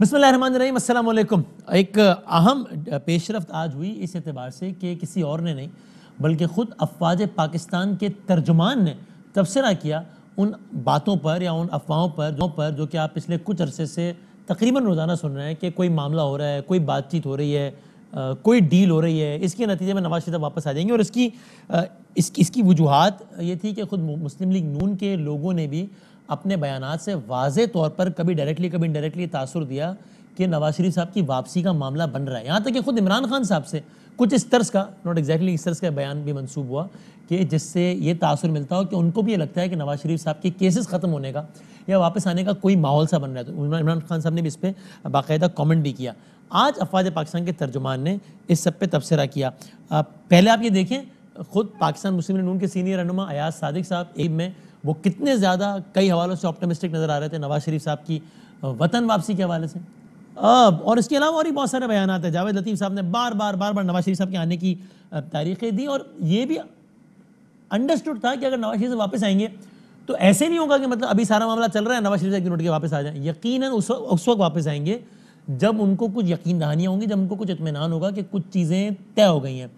बिस्मिल्लाहिर्रहमानिर्रहीम, अस्सलाम वालेकुम। एक अहम पेशरफ्त आज हुई इस एतबार से कि किसी और ने नहीं बल्कि ख़ुद अफवाज पाकिस्तान के तर्जुमान ने तबसरा किया उन बातों पर या उन अफवाहों पर जो कि आप पिछले कुछ अरसे से तकरीबन रोज़ाना सुन रहे हैं कि कोई मामला हो रहा है, कोई बातचीत हो रही है, कोई डील हो रही है, इसके नतीजे में नवाज शरीफ वापस आ जाएंगे। और इसकी वजूहात ये थी कि ख़ुद मुस्लिम लीग नून के लोगों ने भी अपने बयानात से वाज़े तौर पर कभी डायरेक्टली कभी इनडायरेक्टली तासुर दिया कि नवाज शरीफ साहब की वापसी का मामला बन रहा है। यहाँ तक कि खुद इमरान खान साहब से कुछ इस तर्ज का, नॉट एग्जैक्टली इस तर्ज का बयान भी मंसूब हुआ कि जिससे ये तासुर मिलता हो कि उनको भी ये लगता है कि नवाज शरीफ साहब के केसेस ख़त्म होने का या वापस आने का कोई माहौल सा बन रहा है। तो इमरान खान साहब ने भी इस पर बाकायदा कॉमेंट भी किया। आज अफवाज पाकिस्तान के तर्जुमान ने इस सब पे तबसरा किया। पहले आप ये देखें, खुद पाकिस्तान मुस्लिम लीग नून के सीनियर रहनुमा अयाज सादिक साहब एब में वो कितने ज़्यादा कई हवालों से ऑप्टिमिस्टिक नज़र आ रहे थे नवाज शरीफ साहब की वतन वापसी के हवाले से। और इसके अलावा और भी बहुत सारे बयान हैं। जावेद लतीफ़ साहब ने बार बार नवाज शरीफ साहब के आने की तारीखें दी और ये भी अंडरस्टूड था कि अगर नवाज शरीफ वापस आएंगे तो ऐसे नहीं होगा कि मतलब अभी सारा मामला चल रहा है, नवाज शरीफ से एक दिन उठ के वापस आ जाए। यकीनन उस वक्त वापस आएंगे जब उनको कुछ यकीन दहानियाँ होंगी, जब उनको कुछ इत्मीनान होगा कि कुछ चीज़ें तय हो गई हैं,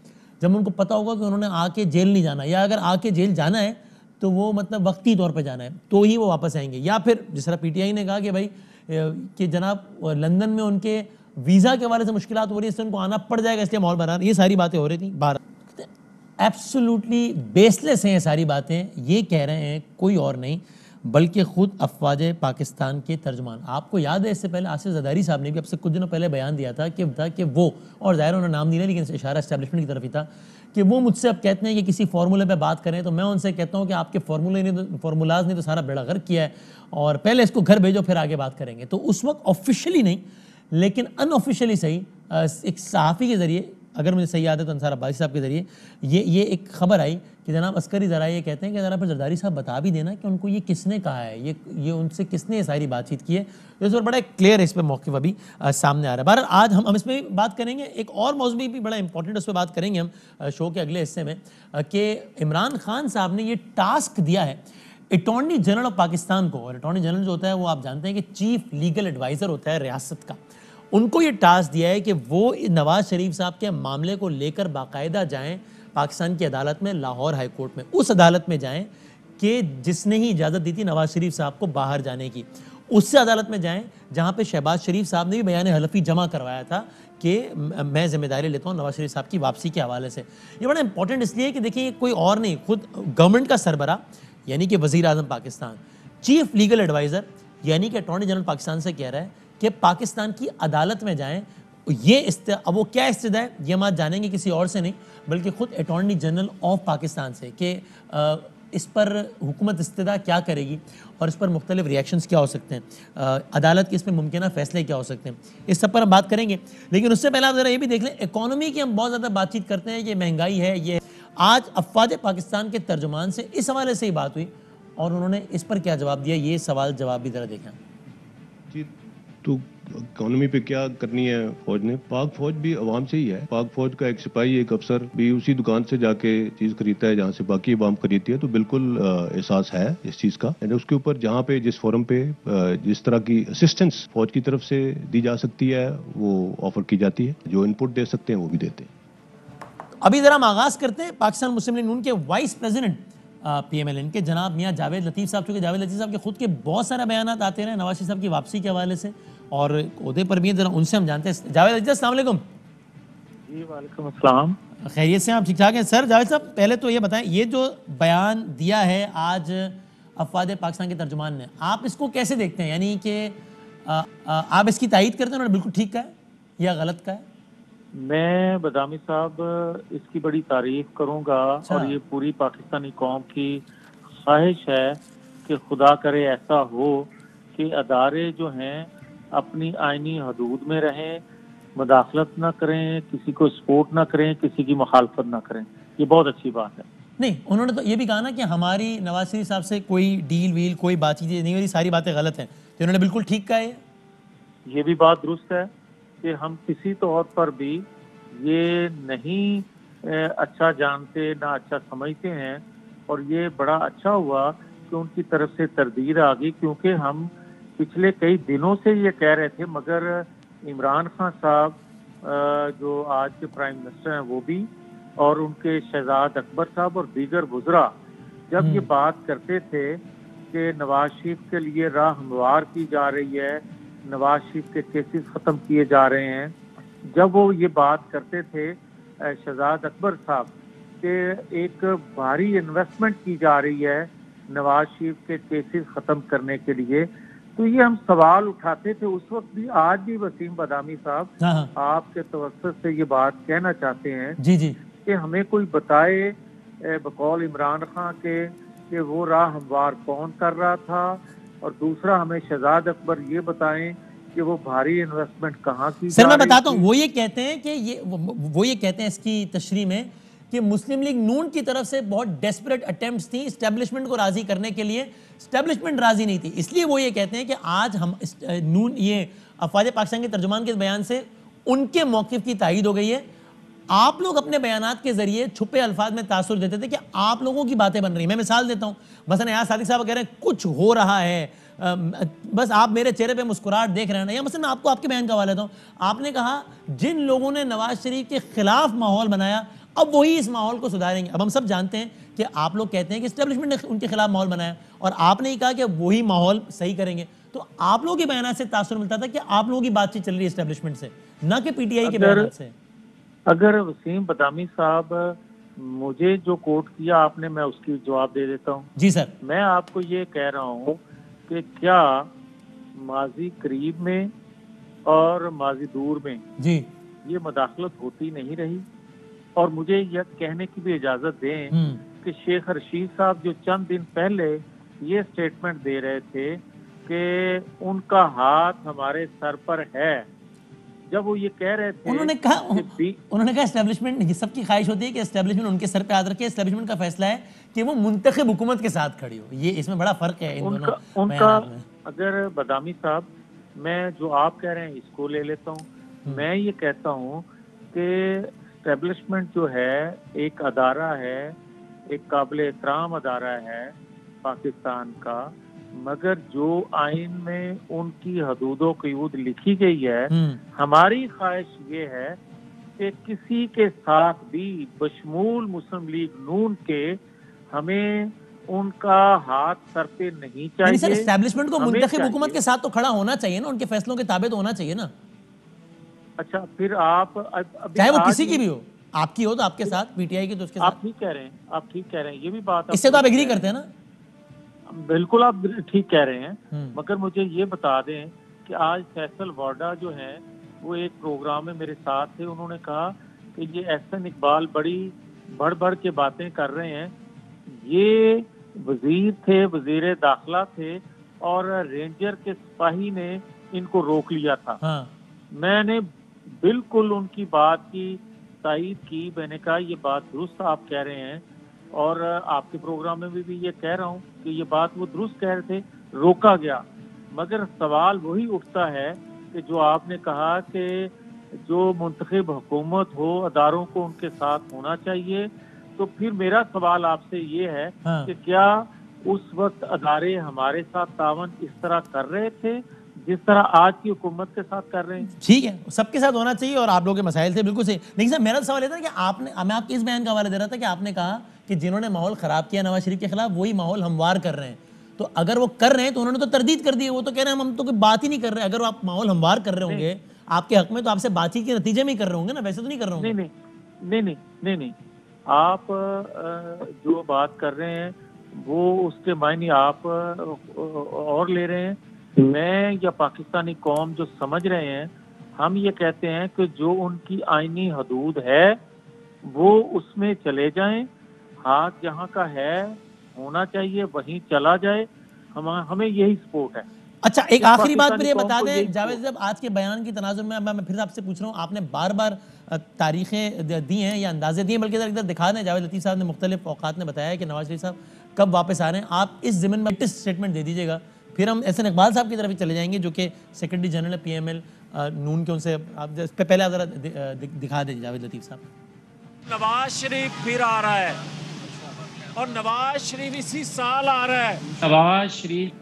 जब उनको पता होगा कि उन्होंने आके जेल नहीं जाना, या अगर आके जेल जाना है तो वो मतलब वक्ती तौर पे जाना है, तो ही वो वापस आएंगे। या फिर जिस तरह पीटीआई ने कहा कि भाई कि जनाब लंदन में उनके वीज़ा के हवाले से मुश्किलात हो रही है, इससे उनको आना पड़ जाएगा, इसलिए माहौल बना, ये सारी बातें हो रही थी। भारत एब्सोल्युटली बेसलेस हैं ये सारी बातें। ये कह रहे हैं कोई और नहीं बल्कि ख़ुद अफवाज पाकिस्तान के तर्जुमान। आपको याद है इससे पहले आसिफ ज़रदारी साहब ने भी अब से कुछ दिनों पहले बयान दिया था कि वो, और ज़ाहिर उन्होंने नाम नहीं लिया लेकिन इशारा एस्टेब्लिशमेंट की तरफ ही था, कि वो मुझसे अब कहते हैं कि किसी फार्मूले पे बात करें, तो मैं उनसे कहता हूं कि आपके फार्मूलाज ने तो सारा बेड़ा गर्क किया है, और पहले इसको घर भेजो फिर आगे बात करेंगे। तो उस वक्त ऑफिशियली नहीं लेकिन अनऑफिशियली सही एक सहाफ़ी के ज़रिए, अगर मुझे सही याद है तो अंसार अब्बासी साहब के ज़रिए ये एक खबर आई कि जनाब अस्करी ज़रा ये कहते हैं कि ज़रा फिर जरदारी साहब बता भी देना कि उनको ये किसने कहा है, ये उनसे किसने ये सारी बातचीत की है। तो इस पर बड़ा क्लियर है, इस पर मौक़िफ़ अभी सामने आ रहा है। बहरहाल आज हम इस पर बात करेंगे। एक और मौज़ूअ भी बड़ा इंपॉर्टेंट, उस पर बात करेंगे हम शो के अगले हिस्से में, कि इमरान खान साहब ने ये टास्क दिया है अटॉर्नी जनरल ऑफ पाकिस्तान को। और अटॉर्नी जनरल जो होता है वो आप जानते हैं कि चीफ लीगल एडवाइज़र होता है रियासत का। उनको ये टास्क दिया है कि वो नवाज शरीफ साहब के मामले को लेकर बाकायदा जाएं पाकिस्तान की अदालत में, लाहौर हाई कोर्ट में, उस अदालत में जाएं कि जिसने ही इजाज़त दी थी नवाज शरीफ साहब को बाहर जाने की, उससे अदालत में जाएं जहां पे शहबाज शरीफ साहब ने भी बयान हलफी जमा करवाया था कि मैं जिम्मेदारी लेता हूं नवाज शरीफ साहब की वापसी के हवाले से। ये बड़ा इंपॉर्टेंट इसलिए कि देखिए कोई और नहीं, खुद गवर्नमेंट का सरबरा यानी कि वज़ीर आज़म पाकिस्तान, चीफ लीगल एडवाइज़र यानी कि अटॉर्नी जनरल पाकिस्तान से कह रहा है कि पाकिस्तान की अदालत में जाएं। ये अब वो क्या इस्तिदा है ये हम आज जानेंगे, किसी और से नहीं बल्कि ख़ुद अटॉर्नी जनरल ऑफ पाकिस्तान से, कि इस पर हुकूमत इस्तिदा क्या करेगी और इस पर मुख्तलिफ रिएक्शंस क्या हो सकते हैं, अदालत के इस पर मुमकिन फ़ैसले क्या हो सकते हैं, इस सब पर हम बात करेंगे। लेकिन उससे पहले आप ज़रा ये भी देख लें, इकॉनमी की हम बहुत ज़्यादा बातचीत करते हैं, ये महंगाई है, ये आज अफवाज पाकिस्तान के तर्जुमान से इस हवाले से ही बात हुई और उन्होंने इस पर क्या जवाब दिया, ये सवाल जवाब भी ज़रा देखें जी। तो इकोनॉमी पे क्या करनी है फौज ने? पाक फौज भी अवाम से ही है। पाक फौज का एक सिपाही, एक अफसर भी उसी दुकान से जाके चीज खरीदता है जहाँ से बाकी अवाम खरीदती है। तो बिल्कुल एहसास है इस चीज का। उसके ऊपर जहाँ पे जिस फोरम पे जिस तरह की असिस्टेंस फौज की तरफ से दी जा सकती है वो ऑफर की जाती है, जो इनपुट दे सकते हैं वो भी देते हैं। अभी जरा हम आगाज करते हैं पाकिस्तान मुस्लिम लीग नून के वाइस प्रेसिडेंट PMLN के जनाब मियाँ जावेद लतीफ़ साहब, चूँकि जावेद लतीफ़ साहब के खुद के बहुत सारे बयान आते रहे नवाज शरीफ साहब की वापसी के हवाले से और ओहदे पर भी, जरा उनसे हम जानते हैं। जावेद लतीफ़, अस्सलाम वालेकुम। जी वालेकुम अस्सलाम। खैरियत से? आप ठीक ठाक हैं सर? जावेद साहब पहले तो ये बताएं, ये जो बयान दिया है आज अफवाज पाकिस्तान के तर्जुमान ने, आप इसको कैसे देखते हैं? यानी कि आप इसकी तायीद करते हैं उन्होंने बिल्कुल ठीक कहा है या गलत कहा है? मैं बदामी साहब इसकी बड़ी तारीफ करूंगा और ये पूरी पाकिस्तानी कौम की ख्वाहिश है कि खुदा करे ऐसा हो कि अदारे जो हैं अपनी आइनी हदूद में रहें, मुदाखलत ना करें, किसी को सपोर्ट ना करें, किसी की मुखालफत ना करें। ये बहुत अच्छी बात है। नहीं, उन्होंने तो ये भी कहा ना कि हमारी नवाज शरीफ साहब से कोई डील वील कोई बातचीत नहीं हो रही, सारी बातें गलत हैं। तो उन्होंने बिल्कुल ठीक कहा है। ये भी बात दुरुस्त है कि हम किसी तौर पर भी ये नहीं अच्छा जानते ना अच्छा समझते हैं, और ये बड़ा अच्छा हुआ कि उनकी तरफ से तरदीद आ गई, क्योंकि हम पिछले कई दिनों से ये कह रहे थे, मगर इमरान खान साहब जो आज के प्राइम मिनिस्टर हैं वो भी, और उनके शहजाद अकबर साहब और दीगर वुज़रा जब ये बात करते थे कि नवाज शरीफ के लिए राह हमवार की जा रही है, नवाज शरीफ के केसेस ख़त्म किए जा रहे हैं, जब वो ये बात करते थे शहजाद अकबर साहब के एक भारी इन्वेस्टमेंट की जा रही है नवाज शरीफ के केसेस ख़त्म करने के लिए, तो ये हम सवाल उठाते थे उस वक्त भी, आज भी वसीम बदामी साहब आपके तवज्जुह से ये बात कहना चाहते हैं जी जी कि हमें कोई बताए बकौल इमरान खान के कि वो राह हमवार कौन कर रहा था, और दूसरा हमें शहजाद अकबर ये बताएं कि वो भारी इन्वेस्टमेंट कहाँ की। सर मैं बताता हूँ, वो ये कहते हैं कि वो ये कहते हैं इसकी तशरीह में कि मुस्लिम लीग नून की तरफ से बहुत डेस्परेट अटेम्प्ट्स थी इस्टेब्लिशमेंट को राजी करने के लिए, इस्टेब्लिशमेंट राजी नहीं थी, इसलिए वो ये कहते हैं कि आज हम नून ये अफवाज पाकिस्तान के तर्जुमान के बयान से उनके मौक़िफ़ की तायीद हो गई है। आप लोग अपने बयानात के जरिए छुपे अल्फाज में तासुर देते थे कि आप लोगों की बातें बन रही हैं। मैं मिसाल देता हूँ, मसलन यहाँ सादिक साहब कह रहे हैं कुछ हो रहा है, बस आप मेरे चेहरे पे मुस्कुराहट देख रहे हैं ना, या मसलन मैं आपको आपके बयान का हवाला देता हूँ, आपने कहा जिन लोगों ने नवाज शरीफ के खिलाफ माहौल बनाया अब वही इस माहौल को सुधारेंगे। अब हम सब जानते हैं कि आप लोग कहते हैं कि एस्टेब्लिशमेंट ने उनके खिलाफ माहौल बनाया, और आपने ही कहा कि वही माहौल सही करेंगे, तो आप लोगों के बयान से तासुर मिलता था कि आप लोगों की बातचीत चल रही है एस्टेब्लिशमेंट से, ना कि पीटीआई के बयान से। अगर वसीम बदामी साहब मुझे जो कोट किया आपने, मैं उसकी जवाब दे देता हूँ। जी सर। मैं आपको ये कह रहा हूँ कि क्या माजी करीब में और माजी दूर में जी ये मदाखलत होती नहीं रही, और मुझे यह कहने की भी इजाजत दें कि शेख रशीद साहब जो चंद दिन पहले ये स्टेटमेंट दे रहे थे कि उनका हाथ हमारे सर पर है, जब वो ये कह रहे थे, उन्होंने कहा एस्टेब्लिशमेंट, सबकी ख्वाहिश होती है कि एस्टेब्लिशमेंट उनके सर पे हाथ रखे, एस्टेब्लिशमेंट का फैसला है कि वो मुंतखब हुकूमत के साथ खड़ी हो, ये इसमें बड़ा फर्क है उनका। अगर बदामी साहब, मैं जो आप कह रहे हैं इसको ले लेता हूँ, मैं ये कहता हूँ कि एस्टेब्लिशमेंट जो है एक अदारा है, एक काबिल एहतराम अदारा है पाकिस्तान का, मगर जो आइन में उनकी हदूदो क़यूद लिखी गई है, हमारी ख्वाहिश ये है कि किसी के साथ भी बशमूल मुस्लिम लीग नून के हमें उनका हाथ सर पे नहीं चाहिए। सर एस्टेब्लिशमेंट को मुंतखब हुकूमत के साथ तो खड़ा होना चाहिए ना, उनके फैसलों के ताबे तो होना चाहिए ना। अच्छा, फिर आप चाहे वो किसी की भी हो, आपकी हो तो आपके साथ, पीटीआई की तो उसके साथ। आप ठीक कह रहे हैं, आप ठीक कह रहे हैं, ये भी बात इससे तो आप एग्री करते हैं ना? बिल्कुल आप ठीक कह रहे हैं, मगर मुझे ये बता दें कि आज फैसल वाडा जो है वो एक प्रोग्राम में मेरे साथ थे, उन्होंने कहा कि ये एहसन इकबाल बड़ी बढ़ के बातें कर रहे हैं, ये वजीर थे, वजीर दाखिला थे, और रेंजर के सिपाही ने इनको रोक लिया था। मैंने बिल्कुल उनकी बात की तायीद की, मैंने कहा ये बात दुरुस्त आप कह रहे हैं, और आपके प्रोग्राम में भी ये कह रहा हूँ कि ये बात वो दुरुस्त कह रहे थे, रोका गया। मगर सवाल वही उठता है कि जो आपने कहा कि जो मुंतखब हुकूमत हो, अदारों को उनके साथ होना चाहिए, तो फिर मेरा सवाल आपसे ये है कि क्या उस वक्त अदारे हमारे साथ तावन इस तरह कर रहे थे जिस तरह आज की हुकूमत के साथ कर रहे हैं? ठीक है, सबके साथ होना चाहिए, और आप लोगों के मसाइल थे, बिल्कुल सही। लेकिन सर मेरा सवाल ये था कि आपने, मैं आपके इस बयान का हवाला दे रहा था कि आपने कहा कि जिन्होंने माहौल ख़राब किया नवाज शरीफ के खिलाफ वही माहौल हमवार कर रहे हैं, तो अगर वो कर रहे हैं तो उन्होंने तो तरदीद कर दी है, वो तो कह रहे हैं हम तो कोई बात ही नहीं कर रहे। अगर आप माहौल हमवार कर रहे होंगे आपके हक में, तो आपसे बातचीत के नतीजे में ही कर रहे होंगे ना, वैसे तो नहीं कर रहे होंगे। नहीं, आप जो बात कर रहे हैं वो उसके मायने आप और ले रहे हैं। मैं या पाकिस्तानी कौम जो समझ रहे हैं, हम ये कहते हैं कि जो उनकी आईनी हदूद है वो उसमें चले जाएं, हाथ जहां का है होना चाहिए वहीं चला जाए, हमें यही सपोर्ट है। अच्छा, एक आखिरी बात पर ये बता दें जावेद साहब, आज के बयान की तनाजुर में मैं फिर आपसे पूछ रहा हूँ, आपने बार बार तारीखें दी हैं या अंदाजे दिए, बल्कि इधर दिखा दें, जावेद लतीफ़ साहब ने मुख्तलिफ औकात में बताया है कि नवाज शरीफ साहब कब वापस आ रहे हैं, आप इस ज़मीन में स्टेटमेंट दे दीजिएगा, फिर हम एहसन इकबाल साहब की तरफ ही चले जाएंगे जो कि सेक्रेटरी जनरल है PML नून के, उनसे आप इस पर पहले आप ज़रा दिखा दीजिए जावेद लतीफ़ साहब। नवाज शरीफ फिर आ रहा है, और नवाज शरीफ इसी साल आ रहा है। नवाज शरीफ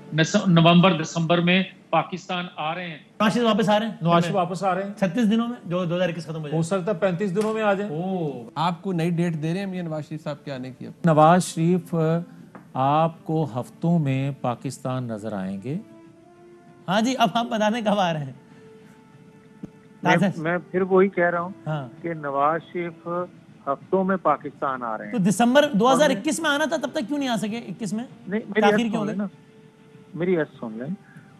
नवंबर दिसंबर में पाकिस्तान आ रहे हैं, नवाज शरीफ वापस आ रहे हैं, नवाज शरीफ वापस आ रहे हैं, 36 दिनों में, जो 2021 खत्म हो हो जाए। सकता है 35 दिनों में आ जाए। आपको नई डेट दे रहे हैं ये नवाज शरीफ साहब के आने की? नवाज शरीफ आपको हफ्तों में पाकिस्तान नजर आएंगे। हाँ जी, अब आप बताने कब आ रहे हैं? मैं फिर वही कह रहा हूँ हाँ, कि नवाज शरीफ हफ्तों में पाकिस्तान आ रहे तो हैं। दिसंबर 2021 में आना था, तब तक क्यों नहीं आ सके? 21 में नहीं, ताखीर क्यों हो गई? मेरी बात सुन लें।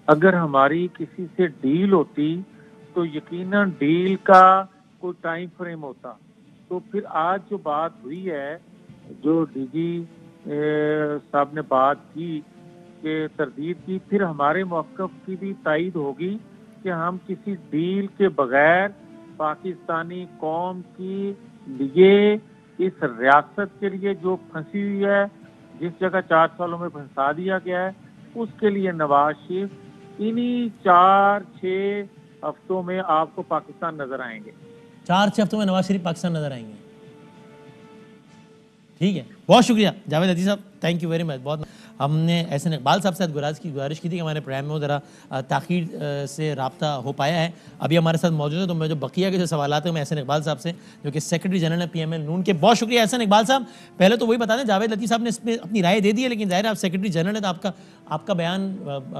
अगर हमारी किसी से डील होती तो यकीनन डील का कोई टाइम फ्रेम होता। तो फिर आज जो बात हुई है, जो डीजी साहब ने बात की कि तरदीद की, फिर हमारे मौक़िफ़ की भी तायद होगी कि हम किसी डील के बगैर पाकिस्तानी कौम की लिए, इस रियासत के लिए जो फंसी हुई है, जिस जगह 4 सालों में फंसा दिया गया है, उसके लिए नवाज शरीफ इन्हीं 4-6 हफ्तों में आपको पाकिस्तान नजर आएंगे। 4-6 हफ्तों में नवाज शरीफ पाकिस्तान नजर आएंगे। ठीक है, बहुत शुक्रिया जावेद अतीस साहब, थैंक यू वेरी मच। बहुत हमने एहसन इकबाल साहब से गुजारिश की थी कि हमारे प्रोग्राम में ज़रा ताख़ीर से रब्ता हो पाया है। अभी हमारे साथ मौजूद है, तो मैं जो बकिया के जो सवाल हैं मैं एहसन इकबाल साहब से, जो कि सेक्रेटरी जनरल है PML नून के। बहुत शुक्रिया एहसन इकबाल साहब। पहले तो वही बता दें, जावेद लतीफ़ साहब ने इस पर अपनी राय दे दी है, लेकिन ज़ाहिर है आप सेक्रेटरी जनरल है, तो आपका बयान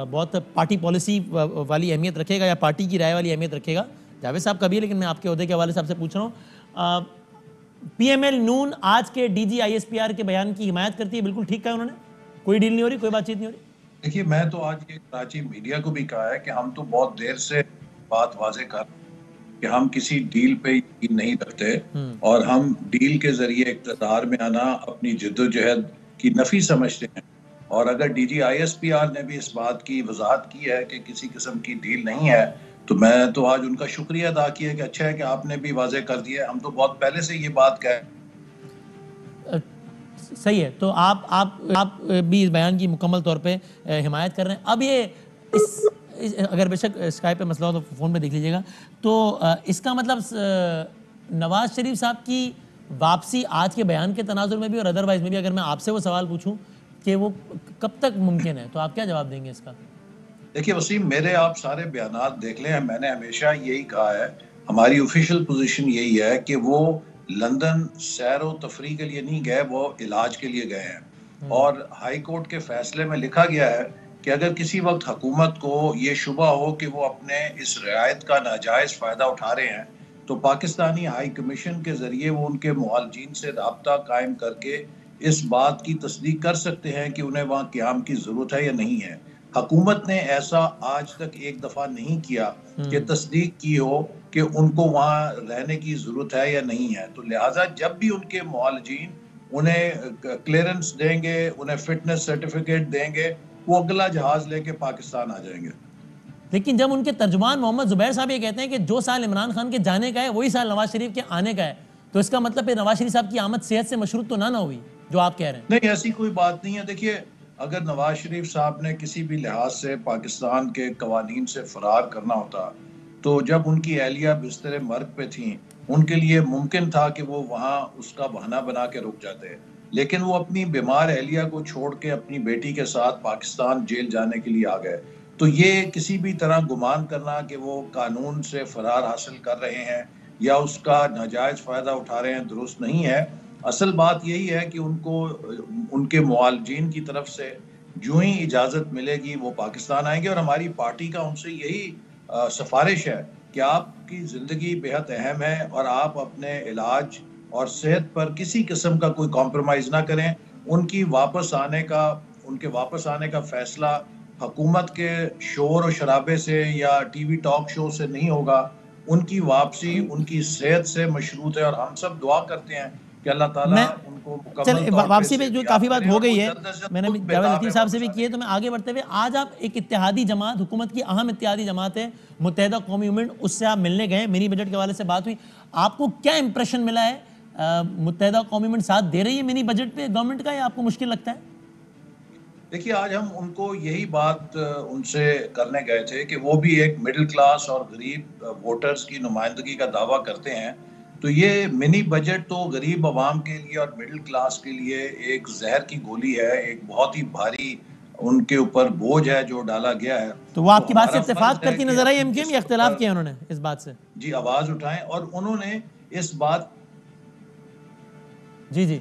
बहुत पार्टी पॉलिसी वाली अहमियत रखेगा या पार्टी की राय वाली अहमियत रखेगा। जावेद साहब का भी, लेकिन मैं आपके ओहदे के हवाले से आपसे पूछ रहा हूँ, PML नून आज के DG ISPR के बयान की हिमायत करती है? बिल्कुल ठीक कहा उन्होंने, कोई डील नहीं हो रही, कोई बातचीत नहीं हो रही। देखिए, मैं तो आज के कराची मीडिया को भी कहा है कि हम तो बहुत देर से बात वाजे कर कि हम किसी डील पे यकीन नहीं रखते और हम डील के जरिए इक़्तिदार में आना अपनी जद्दोजहद की नफी समझते हैं। और अगर DG ISPR ने भी इस बात की वजाहत की है कि किसी किस्म की डील नहीं है, तो मैं तो आज उनका शुक्रिया अदा किया कि अच्छा है कि आपने भी वाजे कर दिया। हम तो बहुत पहले से ये बात कह। सही है, तो आप भी इस बयान की मुकम्मल तौर पे हिमायत कर रहे हैं। अब ये अगर बेशक स्काइप पे मसला हो तो फ़ोन में देख लीजिएगा। तो इसका मतलब नवाज शरीफ साहब की वापसी आज के बयान के तनाजुर में भी और अदरवाइज में भी, अगर मैं आपसे वो सवाल पूछूं कि वो कब तक मुमकिन है, तो आप क्या जवाब देंगे इसका? देखिए वसीम, मेरे आप सारे बयानात देख लें, मैंने हमेशा यही कहा है, हमारी ऑफिशियल पोजीशन यही है कि वो लंदन सैर व तफरी के लिए नहीं गए, वो इलाज के लिए गए हैं। और हाई कोर्ट के फैसले में लिखा गया है कि अगर किसी वक्त हुकूमत को ये शुबा हो कि वो अपने इस रियायत का नाजायज़ फ़ायदा उठा रहे हैं, तो पाकिस्तानी हाई कमीशन के ज़रिए वो उनके मुआलजीन से रब्ता कायम करके इस बात की तस्दीक कर सकते हैं कि उन्हें वहाँ क़याम की ज़रूरत है या नहीं है। हुकूमत ने ऐसा आज तक एक दफ़ा नहीं किया कि तस्दीक की हो कि उनको वहाँ रहने की ज़रूरत है या नहीं है। तो लिहाजा जब भी उनके मुआलजीन उन्हें क्लियरेंस देंगे, उन्हें फिटनेस सर्टिफिकेट देंगे, वो अगला जहाज़ लेके पाकिस्तान आ जाएंगे। लेकिन जब उनके तर्जुमान मोहम्मद जुबैर साहब ये कहते हैं कि जो साल इमरान खान के जाने का है वही साल नवाज शरीफ के आने का है, तो इसका मतलब फिर नवाज शरीफ साहब की आमद सेहत से मशरूत तो ना हुई, जो आप कह रहे हैं? नहीं, ऐसी कोई बात नहीं है। देखिए, अगर नवाज शरीफ साहब ने किसी भी लिहाज से पाकिस्तान के कवानीन से फरार करना होता, तो जब उनकी एहलिया बिस्तर मर्ग पे थी, उनके लिए मुमकिन था कि वो वहाँ उसका बहाना बना के रुक जाते, लेकिन वो अपनी बीमार एहलिया को छोड़ के अपनी बेटी के साथ पाकिस्तान जेल जाने के लिए आ गए। तो ये किसी भी तरह गुमान करना कि वो कानून से फरार हासिल कर रहे हैं या उसका नाजायज़ फ़ायदा उठा रहे हैं, दुरुस्त नहीं है। असल बात यही है कि उनको उनके मुआलजीन की तरफ से जो ही इजाज़त मिलेगी वो पाकिस्तान आएंगे। और हमारी पार्टी का उनसे यही सिफारिश है कि आपकी ज़िंदगी बेहद अहम है और आप अपने इलाज और सेहत पर किसी किस्म का कोई कॉम्प्रोमाइज़ ना करें। उनके वापस आने का फ़ैसला हुकूमत के शोर और शराबे से या TV टॉक शो से नहीं होगा। उनकी वापसी उनकी सेहत से मशरूत है और हम सब दुआ करते हैं कि अल्लाह ताला उनको चल वापसी पे जो काफ़ी बात हो गई है, मैंने जावेद लतीफ़ साहब से भी की है, तो मैं आगे बढ़ते हुए आज आप एक इत्तेहादी जमात, हुकूमत की अहम इत्तेहादी जमात है मुत्तहिदा कौमी मूवमेंट, उससे आप मिलने गए, मिनी बजट के हवाले से बात हुई, आपको क्या इंप्रेशन मिला है? मुत्तहिदा कौमी मूवमेंट साथ दे रही है मिनी बजट पे गवर्नमेंट का, या आपको मुश्किल लगता है? देखिए, आज हम उनको यही बात उनसे करने गए थे कि वो भी एक मिडिल क्लास और गरीब वोटर्स की नुमाइंदगी का दावा करते हैं। तो ये मिनी बजट तो गरीब आवाम के लिए और मिडिल क्लास के लिए एक जहर की गोली है, एक बहुत ही भारी उनके ऊपर बोझ है जो डाला गया है। तो वो आपकी बात से हमारा इत्तेफाक फर्ज है करती कि नजर आई हम एमक्यूएम, या इसके इख्तिलाफ ऊपर किया उन्होंने इस बात से? जी आवाज उठाएं और उन्होंने इस बात जी जी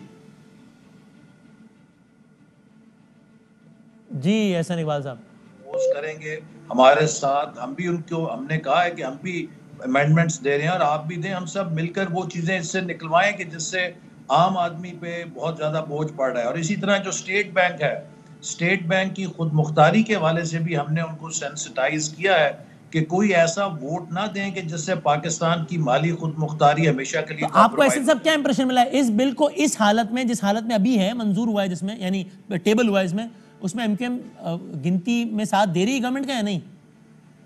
जी एहसन इकबाल साहब पोस्ट करेंगे हमारे साथ। हम भी उनको हमने कहा है कि हम भी अमेंडमेंट्स दे रहे हैं और आप भी दें, हम सब मिलकर वो चीजें इससे निकलवाएं कि जिससे आम आदमी पे बहुत ज्यादा बोझ पड़ रहा है। और इसी तरह जो स्टेट बैंक है, स्टेट बैंक की खुद मुख्तारी के हवाले से भी हमने उनको सेंसिटाइज किया है कि कोई ऐसा वोट ना दें कि जिससे पाकिस्तान की माली खुद मुख्तारी हमेशा के लिए तो आपको ऐसे सब क्या इंप्रेशन मिला है इस बिल को इस हालत में, जिस हालत में अभी है, मंजूर हुआ है जिसमें, यानी टेबल हुआ है इसमें, उसमें एमक्यूएम गिनती में साथ दे रही है गवर्नमेंट का या नहीं?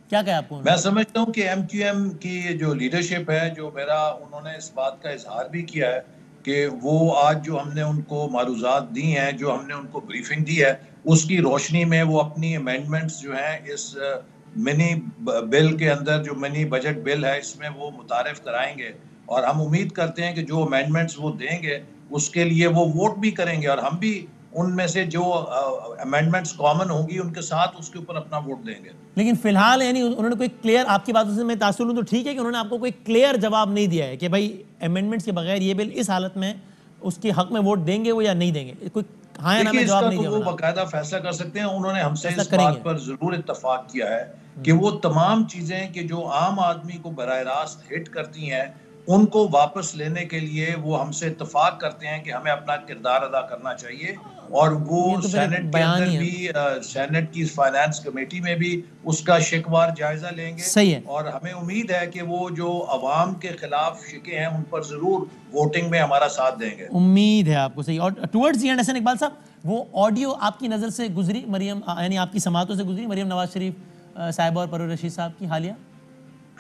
क्या कहा आपको? मैं समझता हूँ कि एमक्यूएम की जो लीडरशिप है, जो मेरा उन्होंने इस बात का इजहार भी किया है कि वो आज जो हमने उनको मारूजात दी हैं, जो हमने उनको ब्रीफिंग दी है, उसकी रोशनी में वो अपनी अमेंडमेंट्स जो हैं इस मिनी बिल के अंदर, जो मिनी बजट बिल है, इसमें वो मुतारिफ कराएंगे। और हम उम्मीद करते हैं कि जो अमेंडमेंट्स वो देंगे उसके लिए वो वोट भी करेंगे और हम भी उनमें से जो अमेंडमेंट्स कॉमन होंगी उनके साथ उसके ऊपर अपना वोट देंगे। लेकिन फिलहाल यानी उन्होंने कोई क्लियर, आपकी बातों से मैं तासुर लूं तो ठीक है कि उन्होंने आपको कोई क्लियर जवाब नहीं दिया है कि भाई अमेंडमेंट्स के बगैर ये बिल इस हालत में उसके हक में वोट देंगे वो या नहीं देंगे, कोई हाँ या ना में जवाब नहीं दिया। वो बाकायदा फैसला कर सकते हैं। उन्होंने हमसे इस करेंगे। बात पर जरूर इत्तफाक किया है कि वो तमाम चीजें कि जो आम आदमी को बराह रास्त हिट करती हैं उनको वापस लेने के लिए वो हमसे इत्तफाक करते हैं कि हमें अपना किरदार अदा करना चाहिए। और वो तो सेनेट के अंदर भी सेनेट की फाइनेंस कमेटी में भी उसका शिकवार जायजा लेंगे। सही है। और हमें उम्मीद है कि वो जो अवाम के खिलाफ शिके हैं उन पर जरूर वोटिंग में हमारा साथ देंगे। उम्मीद है आपको। सही। और towards the end Hasan Iqbal साहब, वो ऑडियो आपकी नज़र से गुजरी मरियम, यानी आपकी समातों से गुजरी मरियम नवाज शरीफ साहिब और परवेज रशीद साहब की हालिया?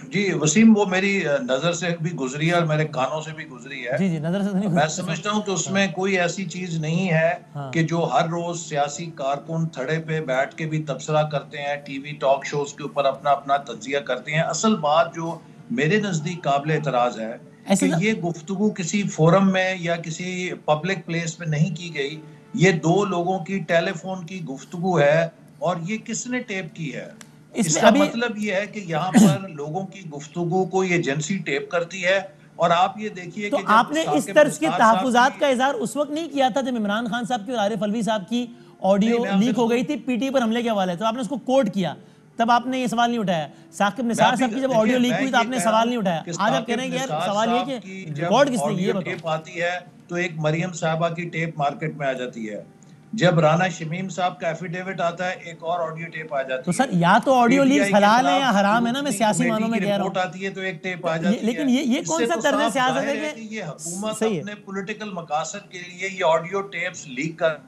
जी वसीम, वो मेरी नजर से भी गुजरी है और मेरे कानों से भी गुजरी है। जी जी, नजर से नहीं। मैं समझता हूँ कि उसमें कोई ऐसी चीज नहीं है कि जो हर रोज सियासी कारकुन थड़े पे बैठ के भी तबसरा करते हैं, टीवी टॉक शोज के ऊपर अपना अपना तज्जिया करते हैं। असल बात जो मेरे नजदीक काबिल एतराज है कि ये गुफ्तगू किसी फोरम में या किसी पब्लिक प्लेस पे नहीं की गई। ये दो लोगों की टेलीफोन की गुफ्तगू है और ये किसने टेप की है? इसका मतलब ये है कि यहाँ पर लोगों की गुफ्तगू को ये एजेंसी टेप करती है। और आप ये देखिए तो कि आपने इस तर्ज के तहफुजात का इजहार उस वक्त नहीं किया था जब इमरान खान साहब की और आरिफ अलवी साहब की ऑडियो लीक हो गई थी पीटी पर हमले के हवाले, तो आपने उसको कोट किया, तब आपने ये सवाल नहीं उठाया। साकिब निसार साहब की जब ऑडियो लीक हुई तो आपने सवाल नहीं उठाया। आज आप कह रहे हैं कि यार सवाल ये कि रिकॉर्ड किसने किया? ये टेप आती है तो एक मरियम साहबा की टेप मार्केट में आ जाती है। जब राना शमीम साहब का एफिडेविट आता है एक और ऑडियो टेप आ जाती है। तो सर या तो ऑडियो लीक हलाल है या हराम है ना, मैं सियासी मानों में कह रहा हूं। आती है तो एक टेप आ जाती है। लेकिन ये कौन सा तर्ज सियासत है कि ये हुकूमत अपने पॉलिटिकल मकासद के लिए ये ऑडियो टेप्स लीक कर।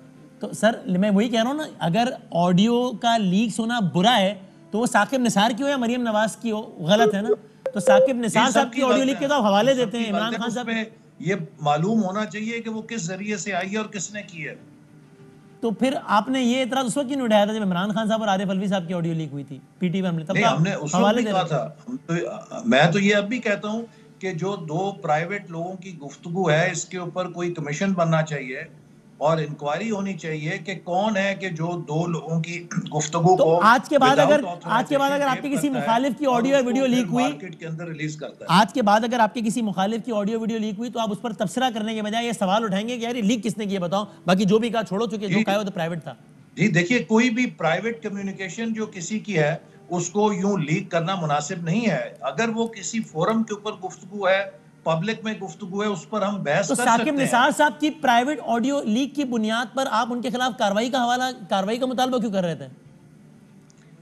तो सर मैं वही कह रहा हूं ना, अगर ऑडियो का लीक होना बुरा है तो वो साकिब निसार की हो या मरियम नवाज की हो, गलत है ना। तो साकिब निसार साहब की ऑडियो लीक के तो आप हवाले देते हैं इमरान खान साहब। ये मालूम होना चाहिए कि वो किस जरिए से आई है और किसने की है। तो फिर आपने ये इतराज उस वक्त क्यों नहीं उठाया था जब इमरान खान साहब और आरिफ अलवी साहब की ऑडियो लीक हुई थी पीटी पर हमले? तब हमने उस वक्त भी कहा था। मैं तो ये अब भी कहता हूं कि जो दो प्राइवेट लोगों की गुफ्तगू है इसके ऊपर कोई कमीशन बनना चाहिए और इंक्वायरी होनी चाहिए कि कौन है कि जो दो लोगों की गुफ्तगू तो को आज के बाद अगर आपके किसी मुखालिफ की ऑडियो या वीडियो लीक हुई, मार्केट के अंदर रिलीज करता है, आज के बाद अगर आपके किसी मुखालिफ की ऑडियो वीडियो लीक हुई तो आप उस पर तबसरा करने के बजाय ये सवाल उठाएंगे कि यार ये लीक किसने किया बताओ, बाकी जो भी कहा छोड़ो, चुके जो कहा वो तो प्राइवेट था। जी देखिए, कोई भी प्राइवेट कम्युनिकेशन जो किसी की है उसको यूं लीक करना मुनासिब नहीं है। अगर वो किसी फोरम के ऊपर गुफ्तगू है, पब्लिक में गुफ्तगू है, उस पर हम बहस कर सकते हैं। साकिब निसार साहब की प्राइवेट ऑडियो लीक की बुनियाद पर आप उनके खिलाफ कार्रवाई का मुतालबा क्यों कर रहे थे?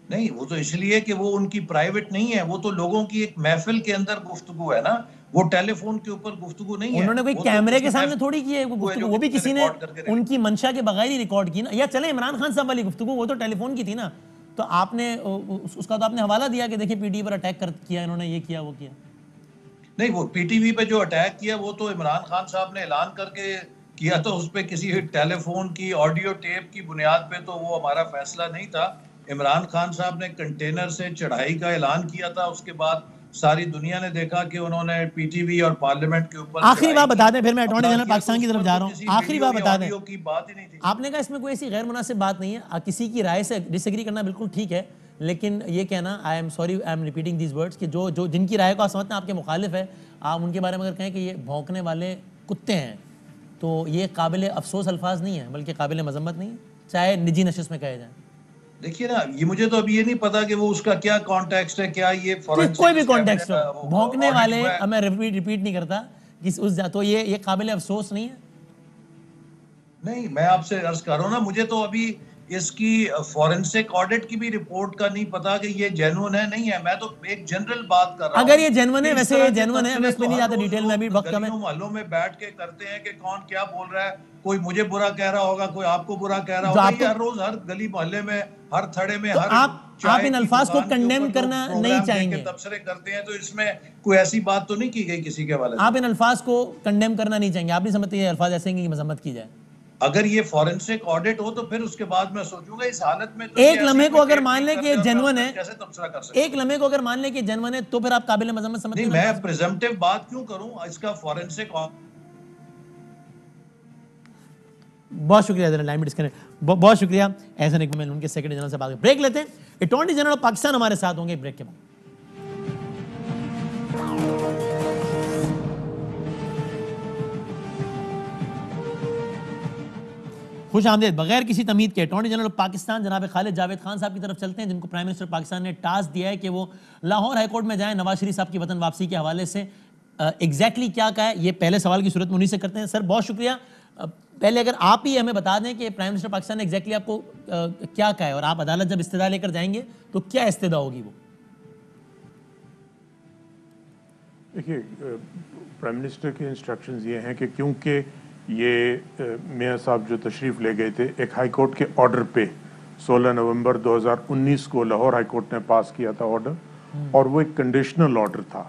नहीं, वो तो इसलिए कि वो उनकी प्राइवेट नहीं है, वो तो लोगों की एक महफिल के अंदर गुफ्तगू है ना, वो टेलीफोन के ऊपर गुफ्तगू नहीं है। उन्होंने कोई कैमरे के सामने थोड़ी की है वो गुफ्तगू, वो भी किसी ने उनकी मंशा के बगैर ही रिकॉर्ड की ना। या चले इमरान खान साहब वाली गुफ्तगू, वो तो टेलीफोन की थी ना, तो आपने उसका तो आपने हवाला दिया कि देखिए पीटीवी पर अटैक किया इन्होंने, ये किया वो किया। नहीं, वो पीटीवी पे जो अटैक किया वो तो इमरान खान साहब ने ऐलान करके किया, तो उस पर किसी टेलीफोन की ऑडियो टेप की बुनियाद पे तो वो हमारा फैसला नहीं था। इमरान खान साहब ने कंटेनर से चढ़ाई का ऐलान किया था, उसके बाद सारी दुनिया ने देखा कि उन्होंने पीटीवी और पार्लियामेंट के ऊपर आखिरी बात बता दें, फिर मैं अटॉर्नी जनरल पाकिस्तान की तरफ जा रहा हूँ। किसी आखिरी बात वीडियो बता या दें, ऑडियो की बात ही नहीं थी। आपने कहा इसमें कोई ऐसी गैर मुनासिब बात नहीं है, किसी की राय से डिसएग्री करना बिल्कुल ठीक है, लेकिन ये कहना, I am sorry, I am repeating these words, कि जो जिनकी राय को आप समझते हैं आपके मुखालिफ है, आप उनके बारे में अगर कहें कि ये भौंकने वाले कुत्ते हैं, तो ये काबिल अफसोस अल्फाज नहीं है, बल्कि काबिल मजम्मत नहीं है, चाहे निजी नशिस्त में कहे जाए। देखिए ना, ये मुझे तो अभी ये नहीं पता कि वो उसका क्या कॉन्टेक्स्ट है, क्या ये कोई भी कॉन्टेक्स्ट हो, भौंकने वाले, मैं रिपीट नहीं करता कि उस, तो ये काबिल अफसोस नहीं है। नहीं, मैं आपसे अर्ज कर रहा हूँ ना, मुझे तो अभी इसकी फॉरेंसिक ऑडिट की भी रिपोर्ट का नहीं पता कि ये जेन्युइन है नहीं है। मैं तो एक जनरल बात कर रहा हूँ। अगर ये जेन्युइन है, वैसे ये जेन्युइन है, मैं इसमें नहीं जाता डिटेल में, अभी वक्त कम है। मोहल्लों में बैठ के करते हैं कि कौन क्या बोल रहा है, कोई मुझे बुरा कह रहा होगा, कोई आपको बुरा कह रहा होगा, हर रोज हर गली मोहल्ले में, हर थड़े में, तो हर आप इन अल्फाज को कंडेम करना नहीं चाहेंगे, तबसरे करते हैं, तो इसमें कोई ऐसी बात तो नहीं की गई किसी के हवाले से। आप इन अल्फाज को कंडेम करना नहीं चाहेंगे, आप नहीं समझते ये अल्फाज ऐसे हैं कि मजम्मत की जाए? अगर ये फॉरेंसिक ऑडिट हो तो फिर उसके बाद मैं सोचूंगा। इस हालत में तो एक लम्हे को अगर मान ले कि जेन्युइन है, कैसे तबसरा कर सकते, एक लम्हे को अगर मान ले कि जेन्युइन है, तो फिर आप काबिल मजम्मत समझते हैं? नहीं, मैं प्रिजम्पटिव बात क्यों करूं, इसका फॉरेंसिक। बहुत शुक्रिया जनरल, लाइन में डिस्कनेक्ट, बहुत शुक्रिया एहसन इकबाल, उनके सेक्रेटरी जनरल से बात। ब्रेक लेते हैं, अटॉर्नी जनरल ऑफ पाकिस्तान हमारे साथ होंगे ब्रेक के बाद। खुश आमदेद। बगैर किसी तमीद के अटॉर्नी जनरल ऑफ पाकिस्तान जनाब खालिद जावेद खान साहब की तरफ चलते हैं, जिनको प्राइम मिनिस्टर पाकिस्तान ने टास्क दिया है कि वो लाहौर हाईकोर्ट में जाएं नवाज शरीफ साहब की वतन वापसी के हवाले से। एग्जैक्टली क्या कहा है, ये पहले सवाल की सूरत में उन्हीं से करते हैं। सर बहुत शुक्रिया, पहले अगर आप ही हमें बता दें कि प्राइम मिनिस्टर पाकिस्तान ने एग्जैक्टली आपको क्या कहा है, और आप अदालत जब इस्तिदा लेकर जाएंगे तो क्या इस्तिदा होगी वो? देखिए, प्राइम मिनिस्टर के इंस्ट्रक्शंस ये हैं कि क्योंकि ये मियाँ साहब जो तशरीफ़ ले गए थे एक हाई कोर्ट के ऑर्डर पे 16 नवंबर 2019 को लाहौर हाई कोर्ट ने पास किया था ऑर्डर, और वो एक कंडीशनल ऑर्डर था।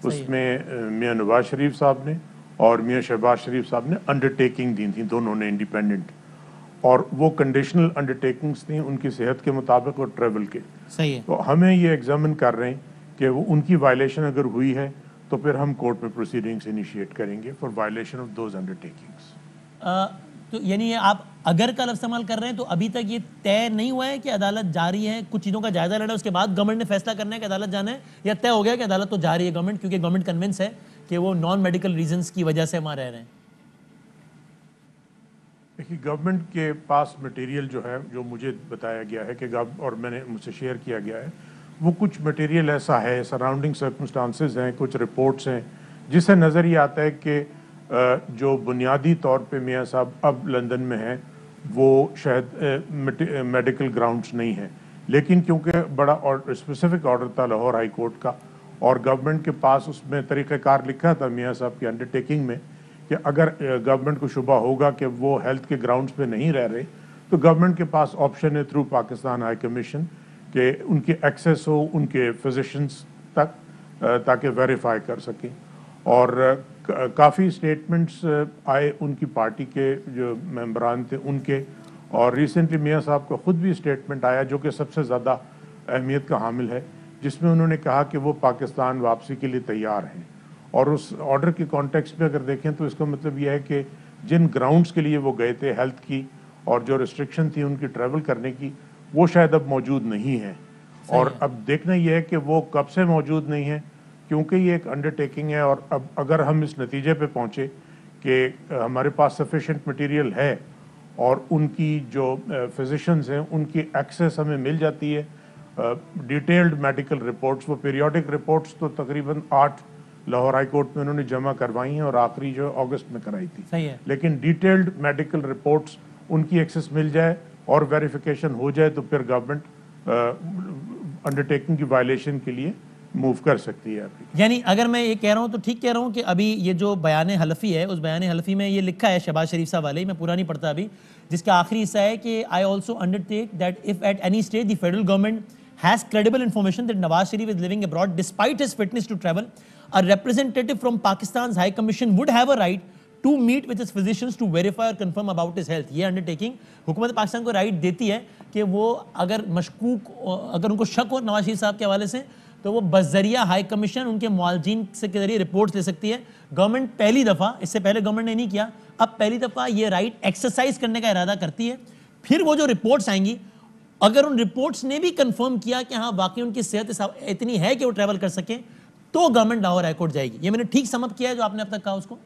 उसमें मियाँ नवाज शरीफ साहब ने और मियाँ शहबाज शरीफ साहब ने अंडरटेकिंग दी थी, दोनों ने इंडिपेंडेंट, और वो कंडीशनल अंडरटेकिंग्स थी उनकी सेहत के मुताबिक और ट्रेवल के। सही है। तो हमें ये एग्जामिन कर रहे हैं कि वो उनकी वायलेशन अगर हुई है तो फिर हम कोर्ट में प्रोसीडिंग्स इनिशिएट करेंगे for violation of those undertakings. तो यानी ये आप अगर का लफ्ज़ इस्तेमाल कर रहे हैं, तो अभी तक ये तय नहीं हुआ है कि अदालत जा रही है, कुछ चीज़ों का जायजा लेना है, उसके बाद गवर्नमेंट ने फैसला करना है कि अदालत जाना है, या तय हो गया कि अदालत तो जा रही है गवर्नमेंट, क्योंकि गवर्नमेंट कन्विंस है कि वो नॉन मेडिकल रीजंस की वजह से वहाँ रह रहे हैं? देखिए, गवर्नमेंट के पास मटेरियल जो है, जो मुझे बताया गया है कि और मैंने मुझसे शेयर किया गया है, वो कुछ मटेरियल ऐसा है, सराउंडिंग सर्कमस्टांसेस हैं, कुछ रिपोर्ट्स हैं, जिससे नज़र ये आता है कि जो बुनियादी तौर पे मियाँ साहब अब लंदन में हैं वो शायद मेडिकल ग्राउंड्स नहीं है, लेकिन क्योंकि बड़ा और स्पेसिफिक ऑर्डर था लाहौर हाई कोर्ट का, और गवर्नमेंट के पास उसमें तरीक़ाकार लिखा था मियाँ साहब की अंडरटेकिंग में कि अगर गवर्नमेंट को शुबा होगा कि वो हेल्थ के ग्राउंड्स पे नहीं रह रहे, तो गवर्नमेंट के पास ऑप्शन है थ्रू पाकिस्तान हाई कमीशन कि उनकी एक्सेस हो उनके फिजिशंस तक, ताकि वेरीफाई कर सकें। और काफ़ी स्टेटमेंट्स आए उनकी पार्टी के जो मेंबरान थे उनके, और रिसेंटली मियाँ साहब का ख़ुद भी स्टेटमेंट आया जो कि सबसे ज़्यादा अहमियत का हामिल है, जिसमें उन्होंने कहा कि वो पाकिस्तान वापसी के लिए तैयार हैं। और उस ऑर्डर के कॉन्टेक्स्ट में अगर देखें तो इसका मतलब यह है कि जिन ग्राउंड्स के लिए वो गए थे हेल्थ की, और जो रिस्ट्रिक्शन थी उनकी ट्रैवल करने की, वो शायद अब मौजूद नहीं है। और अब देखना यह है कि वो कब से मौजूद नहीं है, क्योंकि ये एक अंडरटेकिंग है। और अब अगर हम इस नतीजे पे पहुँचे कि हमारे पास सफिशेंट मटेरियल है और उनकी जो फिजिशंस हैं उनकी एक्सेस हमें मिल जाती है, डिटेल्ड मेडिकल रिपोर्ट्स, वो पीरियोडिक रिपोर्ट्स तो तकरीबन 8 लाहौर हाई कोर्ट में उन्होंने जमा करवाई हैं और आखिरी जो अगस्त में कराई थी। सही है। लेकिन डिटेल्ड मेडिकल रिपोर्ट्स उनकी एक्सेस मिल जाए और वेरिफिकेशन हो जाए तो फिर गवर्नमेंट अंडरटेकिंग की वायलेशन के लिए मूव कर सकती है। यानी अगर मैं ये कह रहा हूँ तो ठीक कह रहा हूँ कि अभी ये जो बयान हलफी है, उस बयान हलफी में ये लिखा है शहबाज शरीफ साहब वाले, मैं पूरा नहीं पढ़ता अभी, जिसका आखिरी हिस्सा है कि I also undertake that if at any stage the federal government has credible information that Nawaz Sharif is living abroad despite his fitness to travel, a representative from Pakistan's High Commission would have a right to meet with his physicians to verify or confirm about his health। ये undertaking हुकूमत पाकिस्तान को right देती है कि वो अगर मशकूक, अगर उनको शक हो नवाज शरीफ साहब के हवाले से, तो वो बजरिया हाई कमीशन उनके मुआलजीन से के जरिए रिपोर्ट्स ले सकती है। गवर्नमेंट पहली दफ़ा, इससे पहले गवर्नमेंट ने नहीं किया, अब पहली दफ़ा ये राइट एक्सरसाइज करने का इरादा करती है। फिर वो जो रिपोर्ट्स आएंगी, अगर उन रिपोर्ट्स ने भी कंफर्म किया कि हाँ वाकई उनकी सेहत इतनी है कि वो ट्रैवल कर सके, तो गवर्नमेंट लाहौर हाईकोर्ट जाएगी। ये मैंने ठीक समझ किया है जो आपने अब तक कहा उसको?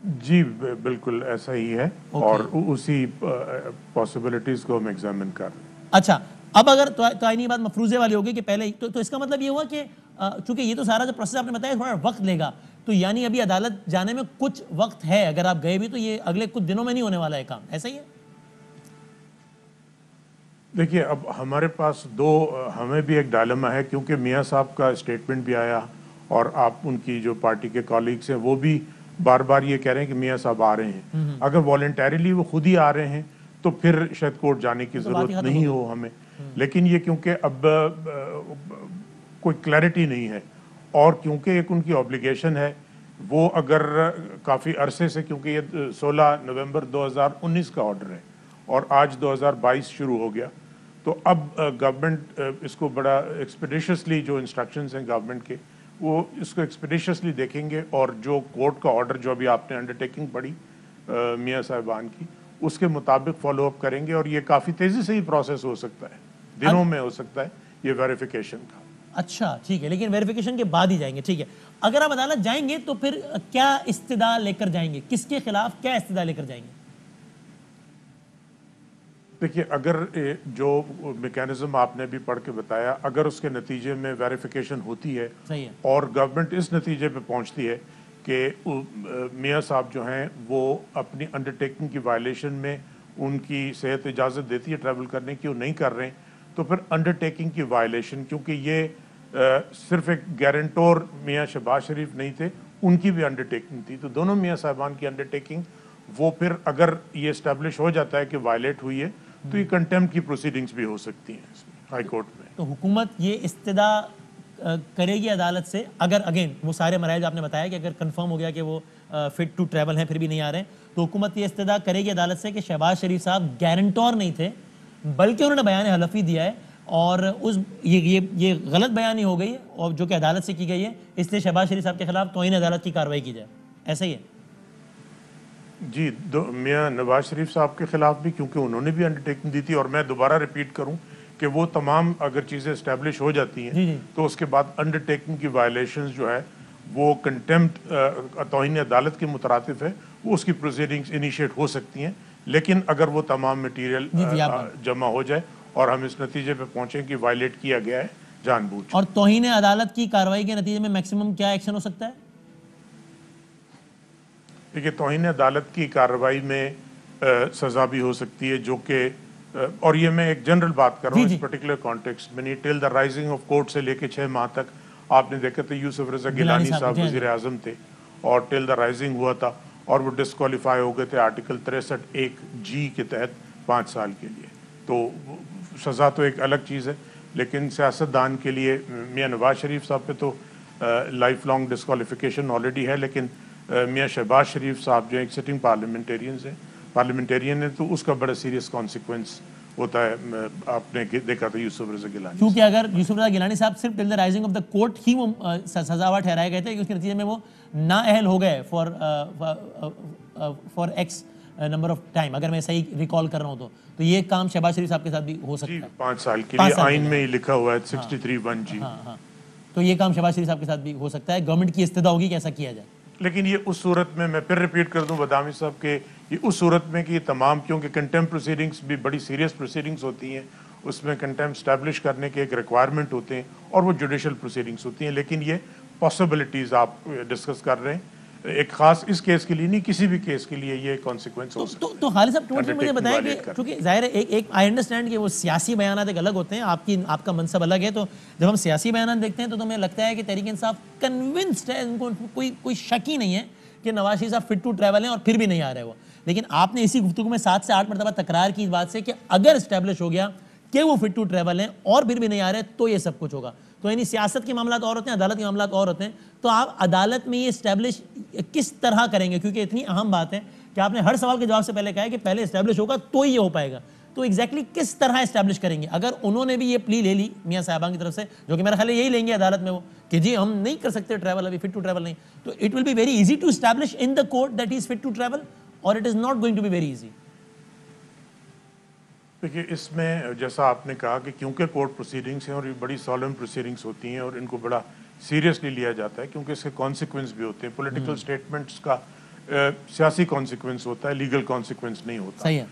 जी बिल्कुल ऐसा ही है। और उसी पॉसिबिलिटीज को हम एग्जामिन कर रहे हैं। अच्छा, अब अगर तो आईनी बात मफरूजे वाली होगी कि पहले तो इसका मतलब ये हुआ कि चूंकि ये तो सारा जो प्रोसेस आपने बताया थोड़ा वक्त लेगा, तो यानी अभी अदालत जाने में कुछ वक्त है, अगर आप गए भी तो ये अगले कुछ दिनों में नहीं होने वाला है काम, ऐसा ही है? देखिए, अब हमारे पास हमें भी एक डायलेमा है, क्योंकि मियाँ साहब का स्टेटमेंट भी आया और आप उनकी जो पार्टी के कॉलीग्स हैं वो भी बार बार ये कह रहे हैं कि मियाँ साहब आ रहे हैं। अगर वॉलेंटरीली वो खुद ही आ रहे हैं तो फिर शायद कोर्ट जाने की जरूरत नहीं हो हमें। लेकिन ये क्योंकि अब कोई क्लैरिटी नहीं है और क्योंकि एक उनकी ऑब्लिगेशन है, वो अगर काफ़ी अरसे से, क्योंकि ये 16 नवंबर 2019 का ऑर्डर है और आज 2022 शुरू हो गया, तो अब गवर्नमेंट इसको बड़ा एक्सपेडिशियसली, जो इंस्ट्रक्शंस हैं गवर्नमेंट के, वो इसको एक्सपेडिशियसली देखेंगे और जो कोर्ट का ऑर्डर जो अभी आपने अंडरटेकिंग पढ़ी मियाँ साहिबान की, उसके मुताबिक फॉलो अप करेंगे। और ये काफ़ी तेज़ी से ही प्रोसेस हो सकता है, दिनों में हो सकता है ये वेरिफिकेशन का। अच्छा ठीक है, लेकिन वेरिफिकेशन के बाद ही जाएंगे, ठीक है। अगर आप अदालत जाएंगे तो फिर क्या इस्तिदा लेकर जाएंगे, किसके खिलाफ क्या इस्तिदा लेकर जाएंगे? देखिए, अगर जो मैकेनिज्म आपने भी पढ़ के बताया, अगर उसके नतीजे में वेरिफिकेशन होती है, सही है, और गवर्नमेंट इस नतीजे पे पहुंचती है कि मियाँ साहब जो हैं वो अपनी अंडरटेकिंग की वायलेशन में उनकी सेहत इजाज़त देती है ट्रैवल करने की, वो नहीं कर रहे हैं, तो फिर अंडरटेकिंग की वायलेशन, क्योंकि ये सिर्फ एक गारंटोर मियाँ शहबाज शरीफ नहीं थे, उनकी भी अंडरटेकिंग थी, तो दोनों मियाँ साहबान की अंडरटेकिंग, वो फिर अगर ये इस्टेब्लिश हो जाता है कि वायलेट हुई है, तो ये कंटेम्प्ट की प्रोसीडिंग्स भी हो सकती हैं हाई कोर्ट में। तो हुकूमत ये इस्तिदा करेगी अदालत से, अगर अगेन वो सारे मराइज आपने बताया कि अगर कंफर्म हो गया कि वो फिट टू ट्रैवल हैं फिर भी नहीं आ रहे हैं, तो हुकूमत ये इस्तिदा करेगी अदालत से कि शहबाज शरीफ साहब गारंटोर नहीं थे, बल्कि उन्होंने बयान हलफी दिया है और ये गलत बयानी हो गई है और जो कि अदालत से की गई है, इसलिए शहबाज शरीफ साहब के खिलाफ तौहीन अदालत की कार्रवाई की जाए, ऐसा ही है? जी, मियाँ नवाज शरीफ साहब के खिलाफ भी, क्योंकि उन्होंने भी अंडरटेकिंग दी थी, और मैं दोबारा रिपीट करूं कि वो तमाम अगर चीज़ें इस्टेब्लिश हो जाती हैं तो उसके बाद अंडरटेकिंग की वायलेशंस जो है वो कंटेम्प्ट तौहीन अदालत के मुतरातिफ है, वो उसकी प्रोसीडिंग्स इनिशिएट हो सकती हैं। लेकिन अगर वो तमाम मटीरियल जमा हो जाए और हम इस नतीजे पे पहुंचें कि वायलेट किया गया है जानबूझ। और तौहीन अदालत की कार्रवाई के नतीजे में मैक्सिमम क्या एक्शन हो सकता है? देखिए, तौहीन अदालत की कार्रवाई में सज़ा भी हो सकती है, जो कि और ये मैं एक जनरल बात कर रहा हूँ इस पर्टिकुलर कॉन्टेक्स्ट में नहीं। Till the rising of court से लेके 6 माह तक आपने देखा था यूसुफ रजा गिलानी साहब वज़ीर आज़म थे और टिल द राइजिंग हुआ था और वो डिस्क्वालीफाई हो गए थे आर्टिकल 63(1)G के तहत 5 साल के लिए। तो सज़ा तो एक अलग चीज़ है, लेकिन सियासतदान के लिए मियाँ नवाज शरीफ साहब पे तो लाइफ लॉन्ग डिस्क्वालिफिकेशन ऑलरेडी है, लेकिन मियाँ शहबाज शरीफ साहब जो एक सिटिंग पार्लियामेंटेरियन है, तो उसका बड़ा सीरियस कॉन्सिक्वेंस होता है। आपने देखा था यूसुफ रजा गिलानी, क्योंकि अगर यूसुफ रजा गिलानी साहब सिर्फ till the rising of the court ही वो सजावा ठहराए गए थे कि उसके नतीजे में वो नाअहल हो गए for x number of time, अगर मैं सही रिकॉल कर रहा हूँ तो ये काम शहबाज शरीफ साहब के साथ भी हो सकता है। 5 साल के लिए आइन में ही लिखा हुआ है 63(1)G। हाँ, तो ये काम शहबाज शरीफ साहब के साथ भी हो सकता है। गवर्नमेंट की इस्तिदा होगी कि ऐसा किया जाए, लेकिन ये उस सूरत में, मैं फिर रिपीट कर दूं बदामी साहब के, ये उस सूरत में कि ये तमाम, क्योंकि कंटेम्प्ट प्रोसीडिंग्स भी बड़ी सीरियस प्रोसीडिंग्स होती हैं, उसमें कंटेम्प्ट स्टैब्लिश करने के एक रिक्वायरमेंट होते हैं और वो जुडिशल प्रोसीडिंग्स होती हैं। लेकिन ये पॉसिबिलिटीज़ आप डिस्कस कर रहे हैं, एक खास इस केस के लिए नहीं, किसी भी केस के लिए ये कॉन्सिक्वेंस हो सकता है। तो खालिद साहब टूट मुझे बताया कि क्योंकि जाहिर है एक आई अंडरस्टैंड कि वो सियासी बयान एक अलग होते हैं, आपका मनसब अलग है, तो जब हम सियासी बयान देखते हैं तो हमें लगता है कि तहरीक इंसाफ कन्विंस्ड है, उनको कोई शक ही नहीं है कि नवाज शरीफ साहब फिट टू ट्रैवल हैं और फिर भी नहीं आ रहे वो। लेकिन आपने इसी गुफ्तगू में 7 से 8 मरतबा तकरार की इस बात से कि अगर इस्टेब्लिश हो गया कि वो फिट टू ट्रैवल हैं और फिर भी नहीं आ रहे तो ये सब कुछ होगा। तो यानी सियासत के मामला और होते हैं, अदालत के मामला और होते हैं, तो आप अदालत में ये इस्टेब्लिश किस तरह करेंगे? क्योंकि इतनी अहम बात है कि आपने हर सवाल के जवाब से पहले कहा है कि पहले इस्टेब्लिश होगा तो ही ये हो पाएगा। तो एग्जैक्टली किस तरह एस्टैब्लिश करेंगे? अगर उन्होंने भी ये प्ली ले ली मियां साहबान की तरफ से, जो कि मेरा ख्याल है यही लेंगे अदालत में वो, कि जी हम नहीं कर सकते ट्रैवल, अभी फिट टू ट्रैवल नहीं, तो it will be very easy to establish in the court that he is fit to travel, और it is not going to be very easy. देखिए, इसमें जैसा आपने कहा कि क्योंकि कोर्ट प्रोसीडिंग्स हैं और ये बड़ी सॉलम प्रोसीडिंग्स होती हैं और इनको बड़ा सीरियसली लिया जाता है, क्योंकि इसके कॉन्सिक्वेंस भी होते हैं। पॉलिटिकल स्टेटमेंट्स का सियासी कॉन्सिक्वेंस होता है, लीगल कॉन्सिक्वेंस नहीं होता। सही है।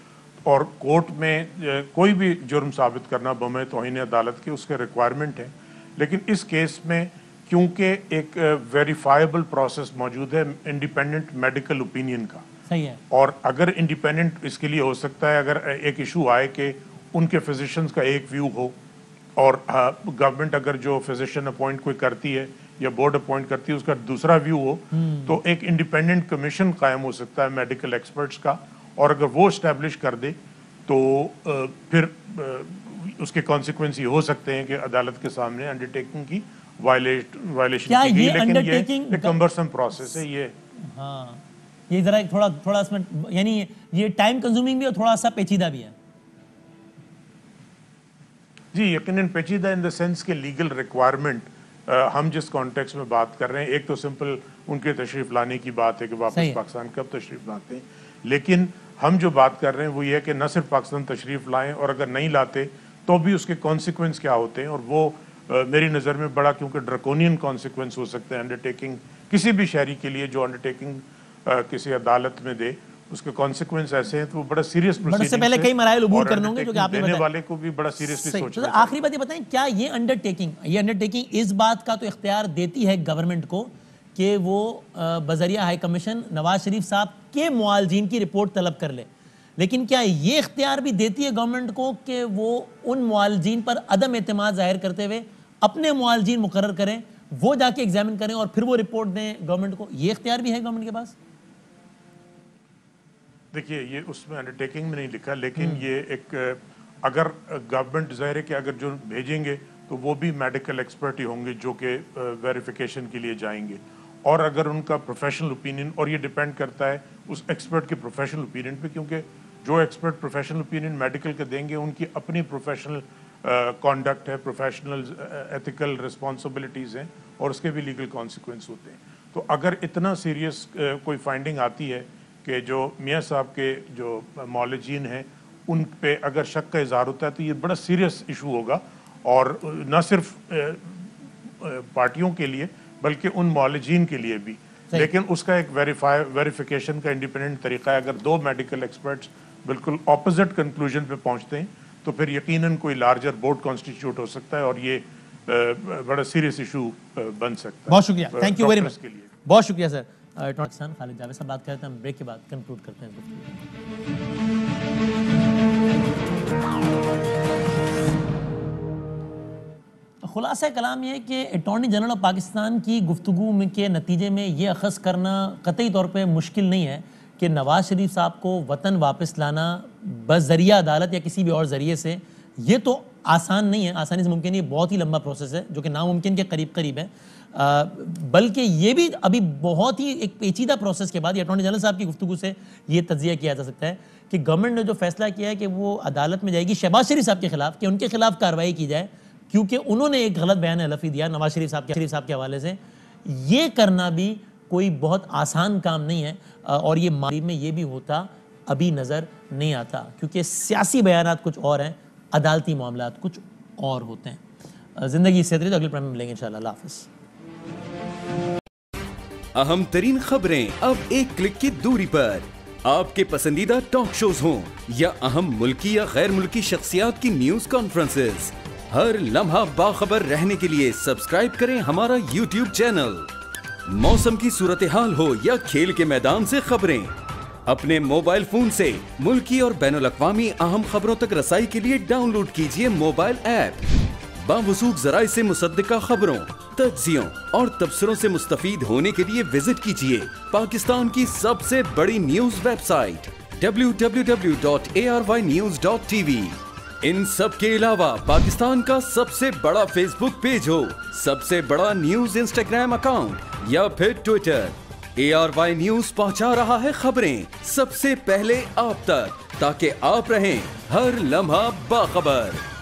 और कोर्ट में कोई भी जुर्म साबित करना बमे तौहीन अदालत के, उसके रिक्वायरमेंट है। लेकिन इस केस में क्योंकि एक वेरीफाइबल प्रोसेस मौजूद है इंडिपेंडेंट मेडिकल ओपिनियन का, सही है, और अगर इंडिपेंडेंट इसके लिए हो सकता है, अगर एक इशू आए कि उनके फिजिशियंस का एक व्यू हो और गवर्नमेंट अगर जो फिजिशियन अपॉइंट कोई करती है या बोर्ड अपॉइंट करती है उसका दूसरा व्यू हो, तो एक इंडिपेंडेंट कमीशन कायम हो सकता है मेडिकल एक्सपर्ट्स का, और अगर वो इस्टेब्लिश कर दे तो फिर उसके कॉन्सिक्वेंस ये हो सकते हैं कि अदालत के सामने अंडरटेकिंग की वायलेशन क्या की गई, ये लेकिन undertaking- ये एक कम्बरसम प्रोसेस है ये। हाँ, ये जरा थोड़ा इसमें यानी ये टाइम कंज्यूमिंग भी और थोड़ा सा पेचीदा भी है। जी, यकीनन पेचीदा इन द सेंस के लीगल रिक्वायरमेंट, हम जिस कॉन्टेक्स्ट में बात कर रहे हैं, एक तो सिंपल उनके तशरीफ लाने की बात है कि वापस पाकिस्तान कब तशरीफ लाते हैं, लेकिन हम जो बात कर रहे हैं वो ये है कि न सिर्फ पाकिस्तान तशरीफ लाएं, और अगर नहीं लाते तो भी उसके कॉन्सिक्वेंस क्या होते हैं, और वो मेरी नज़र में बड़ा, क्योंकि ड्रकोनियन कॉन्सिक्वेंस हो सकते हैं अंडरटेकिंग किसी भी शहरी के लिए जो अंडरटेकिंग किसी अदालत में दे, उसके कॉन्सिक्वेंस ऐसे हैं तो वो बड़ा सीरियस इससे पहले कई मराइल उबूर करने होंगे, जो कि आपने बताया वाले को भी बड़ा सीरियसली सोचना चाहिए। आखिरी बात ये बताएं, क्या ये अंडरटेकिंग इस बात का तो इख्तियार देती है गवर्नमेंट को कि वो बजरिया हाई कमीशन नवाज शरीफ साहब के मुआलजीन की रिपोर्ट तलब कर ले, लेकिन क्या ये इख्तियार भी देती है गवर्नमेंट को कि वो उन मुआलजीन पर अदम एतमाद जाहिर करते हुए अपने मुआलजीन मुकर्रर करें, वो जाके एग्जामिन करें और फिर वो रिपोर्ट दें गवर्नमेंट को? ये इख्तियार भी है गवर्नमेंट के पास? देखिए, ये उसमें अंडरटेकिंग में नहीं लिखा, लेकिन ये एक अगर गवर्नमेंट ज़ाहिर है कि अगर जो भेजेंगे तो वो भी मेडिकल एक्सपर्ट ही होंगे जो कि वेरिफिकेशन के लिए जाएंगे, और अगर उनका प्रोफेशनल ओपिनियन, और ये डिपेंड करता है उस एक्सपर्ट के प्रोफेशनल ओपिनियन पे, क्योंकि जो एक्सपर्ट प्रोफेशनल ओपिनियन मेडिकल के देंगे उनकी अपनी प्रोफेशनल कॉन्डक्ट है, प्रोफेशनल एथिकल रिस्पॉन्सिबिलिटीज़ हैं, और उसके भी लीगल कॉन्सिक्वेंस होते हैं। तो अगर इतना सीरियस कोई फाइंडिंग आती है कि जो मियाँ साहब के जो मौलजीन हैं उन पे अगर शक का इजहार होता है, तो ये बड़ा सीरियस इशू होगा, और न सिर्फ पार्टियों के लिए बल्कि उन मौलजीन के लिए भी। लेकिन उसका एक वेरिफिकेशन का इंडिपेंडेंट तरीका है। अगर दो मेडिकल एक्सपर्ट्स बिल्कुल ऑपोजिट कंक्लूजन पे पहुंचते हैं तो फिर यकीनन कोई लार्जर बोर्ड कॉन्स्टिट्यूट हो सकता है, और ये बड़ा सीरियस इशू बन सकता है। बहुत शुक्रिया, थैंक यू वेरी मच, के लिए बहुत शुक्रिया सर। पाकिस्तान खालिद जावेद साहब बात करते हैं, हम ब्रेक के बाद कंक्लूड करते हैं गुफ्तगू। खुलासा कलाम यह है कि अटॉर्नी जनरल ऑफ पाकिस्तान की गुफ्तगू के नतीजे में ये अखज़ करना कतई तौर पे मुश्किल नहीं है कि नवाज शरीफ साहब को वतन वापस लाना बज़रिया अदालत या किसी भी और ज़रिए से, ये तो आसान नहीं है, आसानी से मुमकिन, ये बहुत ही लंबा प्रोसेस है जो कि नामुमकिन के करीब करीब है, बल्कि ये भी अभी बहुत ही एक पेचीदा प्रोसेस के बाद ये अटॉर्नी जनरल साहब की गुफ्तगू से ये तज्जिया किया जा सकता है कि गवर्नमेंट ने जो फैसला किया है कि वो अदालत में जाएगी शहबाज शरीफ साहब के खिलाफ, कि उनके खिलाफ कार्रवाई की जाए, क्योंकि उन्होंने एक गलत बयान हलफी दिया नवाज शरीफ साहब के हवाले से। ये करना भी कोई बहुत आसान काम नहीं है, और ये मामले में ये भी होता अभी नज़र नहीं आता, क्योंकि सियासी बयानात कुछ और हैं, अदालती मामलात कुछ और होते हैं। ज़िंदगी इससे तो अगले प्रोग्राम में मिलेंगे इंशाल्लाह। अल्लाह हाफ़िज़। अहम तरीन खबरें अब एक क्लिक की दूरी पर, आपके पसंदीदा टॉक शोज हों या अहम मुल्की या गैर मुल्की शख्सियात की न्यूज कॉन्फ्रेंसेस, हर लम्हा बाखबर रहने के लिए सब्सक्राइब करें हमारा YouTube चैनल। मौसम की सूरत हाल हो या खेल के मैदान से खबरें, अपने मोबाइल फोन से मुल्की और बैनुल-अक़वामी अहम खबरों तक रसाई के लिए डाउनलोड कीजिए मोबाइल ऐप। बावसूख ज़राए से मुसद्दिका खबरों, तज्ज़ियों और तबसरों से मुस्तफ़ीद होने के लिए विजिट कीजिए पाकिस्तान की सबसे बड़ी न्यूज वेबसाइट www.arynews.tv। इन सब के अलावा पाकिस्तान का सबसे बड़ा फेसबुक पेज हो, सबसे बड़ा न्यूज इंस्टाग्राम अकाउंट या फिर ट्विटर, ARY न्यूज पहुंचा रहा है खबरें सबसे पहले आप तक। ताकि आप रहें हर लम्हा बाखबर।